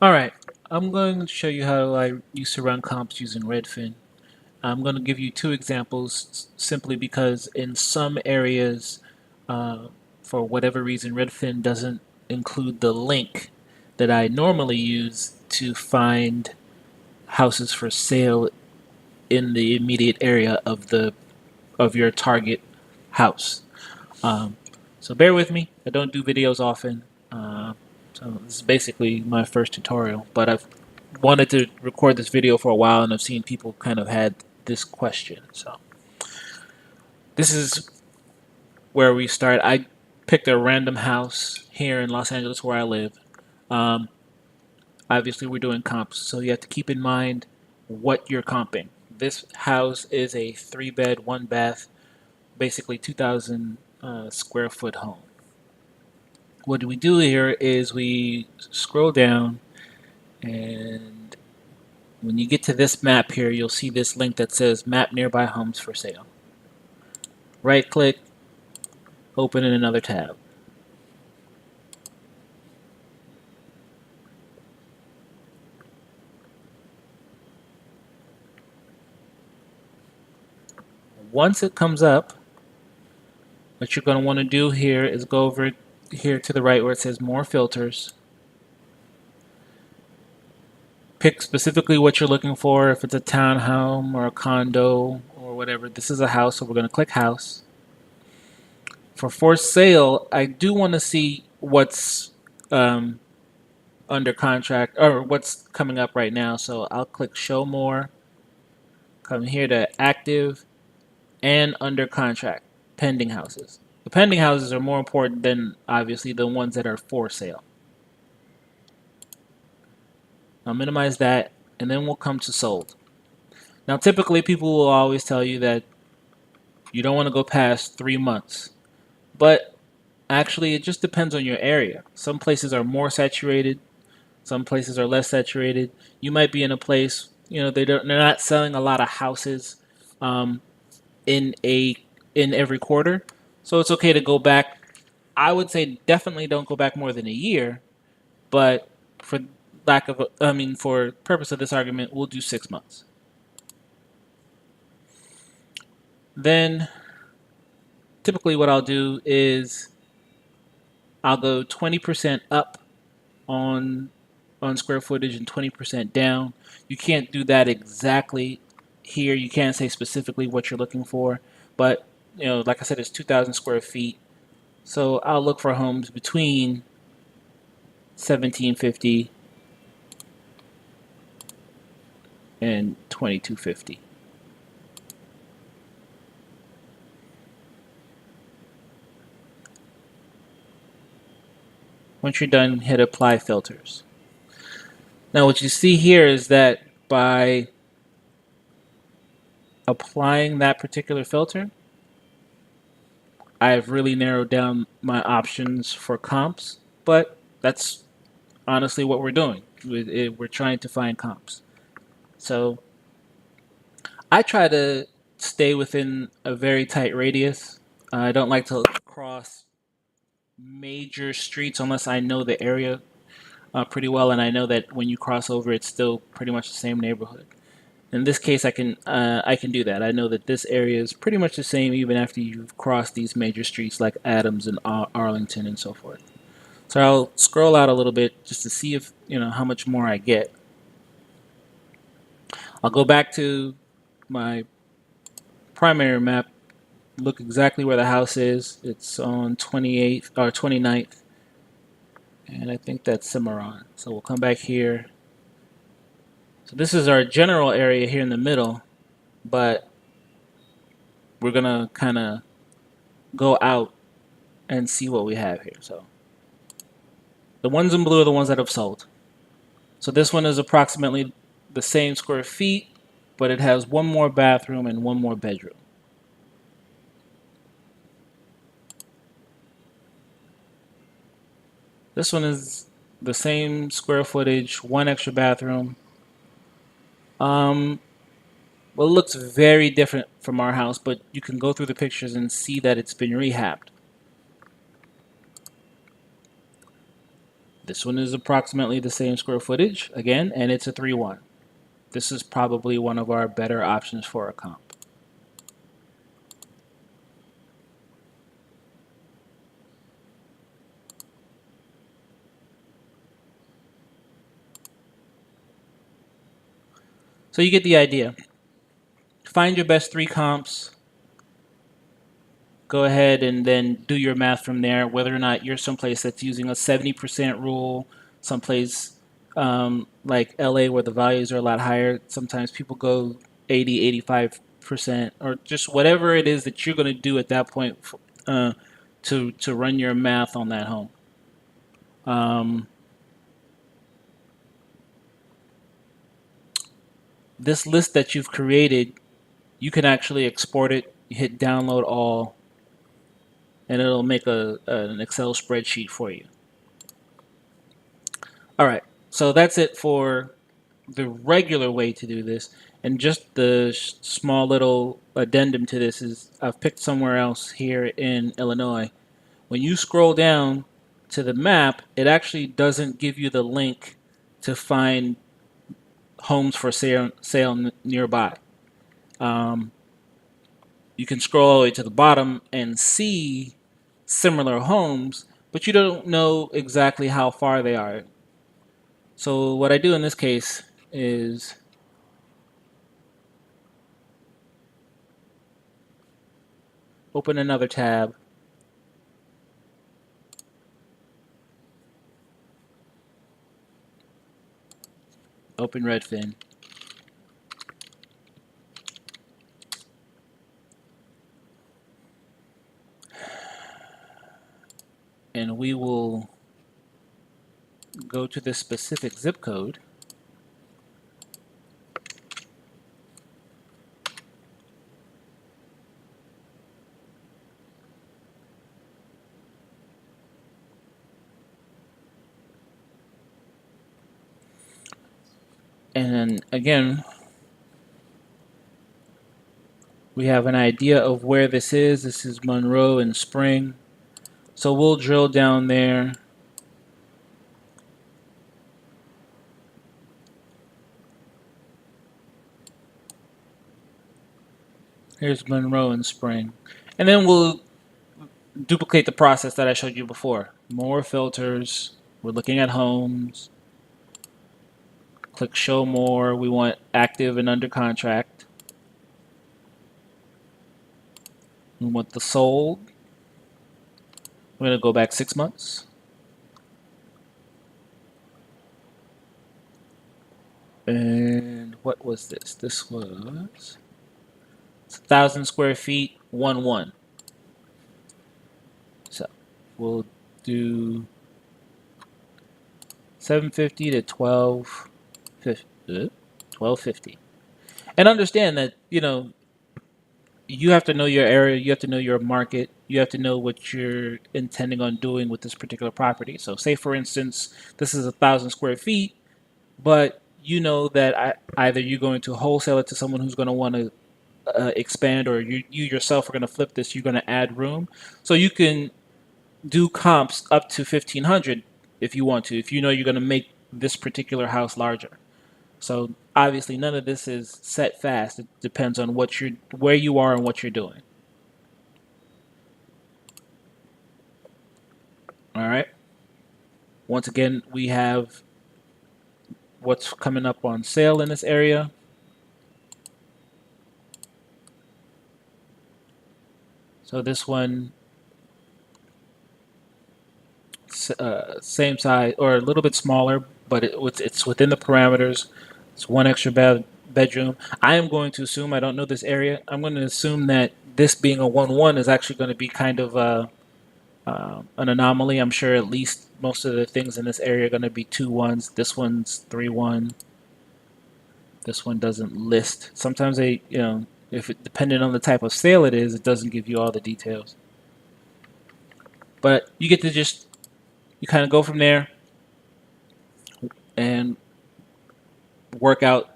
Alright, I'm going to show you how I used to run comps using Redfin. I'm going to give you two examples simply because in some areas, uh, for whatever reason, Redfin doesn't include the link that I normally use to find houses for sale in the immediate area of your target house. Um, so bear with me. I don't do videos often. So this is basically my first tutorial, but I've wanted to record this video for a while and I've seen people kind of had this question. So this is where we start. I picked a random house here in Los Angeles where I live. Um, Obviously, we're doing comps, so you have to keep in mind what you're comping. This house is a 3 bed, 1 bath, basically 2,000 square foot home. What we do here is we scroll down, and when you get to this map here, you'll see this link that says Map Nearby Homes for Sale. Right click, open in another tab. Once it comes up, what you're going to want to do here is go over here to the right where it says More Filters. Pick specifically what you're looking for, if it's a townhome or a condo or whatever. This is a house, so we're going to click House. For sale, I do want to see what's um, under contract or what's coming up right now. So I'll click Show More, come here to Active and Under Contract, Pending Houses. The pending houses are more important than obviously the ones that are for sale. I'll minimize that, and then we'll come to Sold. Now, typically, people will always tell you that you don't want to go past 3 months, but actually, it just depends on your area. Some places are more saturated, some places are less saturated. You might be in a place, they're not selling a lot of houses um, in every quarter, so it's okay to go back. I would say definitely don't go back more than a year, but for for purpose of this argument, we'll do 6 months. Then typically what I'll do is I'll go 20% up on square footage and 20% down. You can't do that exactly here. You can't say specifically what you're looking for, but like I said, it's 2,000 square feet. So I'll look for homes between 1750 and 2250. Once you're done, hit Apply Filters. Now what you see here is that by applying that particular filter, I've really narrowed down my options for comps, but that's honestly what we're doing. We're trying to find comps. So I try to stay within a very tight radius. I don't like to cross major streets unless I know the area pretty well, and I know that when you cross over, it's still pretty much the same neighborhood. In this case, I can do that. I know that this area is pretty much the same even after you've crossed these major streets like Adams and Arlington and so forth. So I'll scroll out a little bit just to see if how much more I get. I'll go back to my primary map, look exactly where the house is. It's on 28th or 29th, and I think that's Cimarron. So we'll come back here. So this is our general area here in the middle, but we're gonna kind of go out and see what we have here. So the ones in blue are the ones that have sold. So this one is approximately the same square feet, but it has one more bathroom and one more bedroom. This one is the same square footage, one extra bathroom. Well, it looks very different from our house, but you can go through the pictures and see that it's been rehabbed. This one is approximately the same square footage again, and it's a 3-1. This is probably one of our better options for a comp. So you get the idea. Find your best three comps. Go ahead and then do your math from there. Whether or not you're someplace that's using a 70% rule, someplace like LA where the values are a lot higher, sometimes people go 80, 85%, or just whatever it is that you're going to do at that point uh, to run your math on that home. Um, this list that you've created, you can actually export it, hit download all, and it'll make an Excel spreadsheet for you. All right, so that's it for the regular way to do this. And just the small little addendum to this is I've picked somewhere else here in Illinois. When you scroll down to the map, it actually doesn't give you the link to find homes for sale nearby. Um, you can scroll all the way to the bottom and see similar homes, but you don't know exactly how far they are. So what I do in this case is open another tab, open Redfin, and we will go to this specific zip code. And again, we have an idea of where this is. This is Monroe and Spring. So we'll drill down there. Here's Monroe and Spring. And then we'll duplicate the process that I showed you before. More filters. We're looking at homes. Click show more. We want active and under contract. We want the sold. We're going to go back 6 months. And what was this? This was 1,000 square feet, 1-1. So we'll do 750 to 1250. And understand that, you have to know your area, you have to know your market, you have to know what you're intending on doing with this particular property. So say for instance, this is 1,000 square feet, but you know that either you're going to wholesale it to someone who's going to want to expand, or you yourself are going to flip this, you're going to add room. So you can do comps up to 1,500 if you want to, if you know you're going to make this particular house larger. So obviously none of this is set fast. It depends on where you are and what you're doing. All right. Once again, we have what's coming up on sale in this area. So this one, same size or a little bit smaller, but it's within the parameters. It's one extra bedroom. I am going to assume, I don't know this area, I'm going to assume that this being a 1-1 is actually going to be kind of an anomaly. I'm sure at least most of the things in this area are going to be 2-1s. This one's 3-1. This one doesn't list. Sometimes if it, depending on the type of sale it is, it doesn't give you all the details. But you get to you kind of go from there and work out,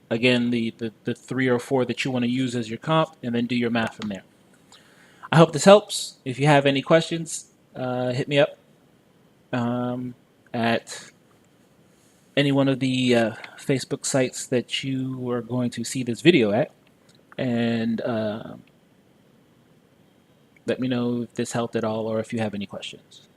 again, the 3 or 4 that you want to use as your comp, and then do your math from there. I hope this helps. If you have any questions, hit me up. at any one of the Facebook sites that you are going to see this video at, and let me know if this helped at all or if you have any questions.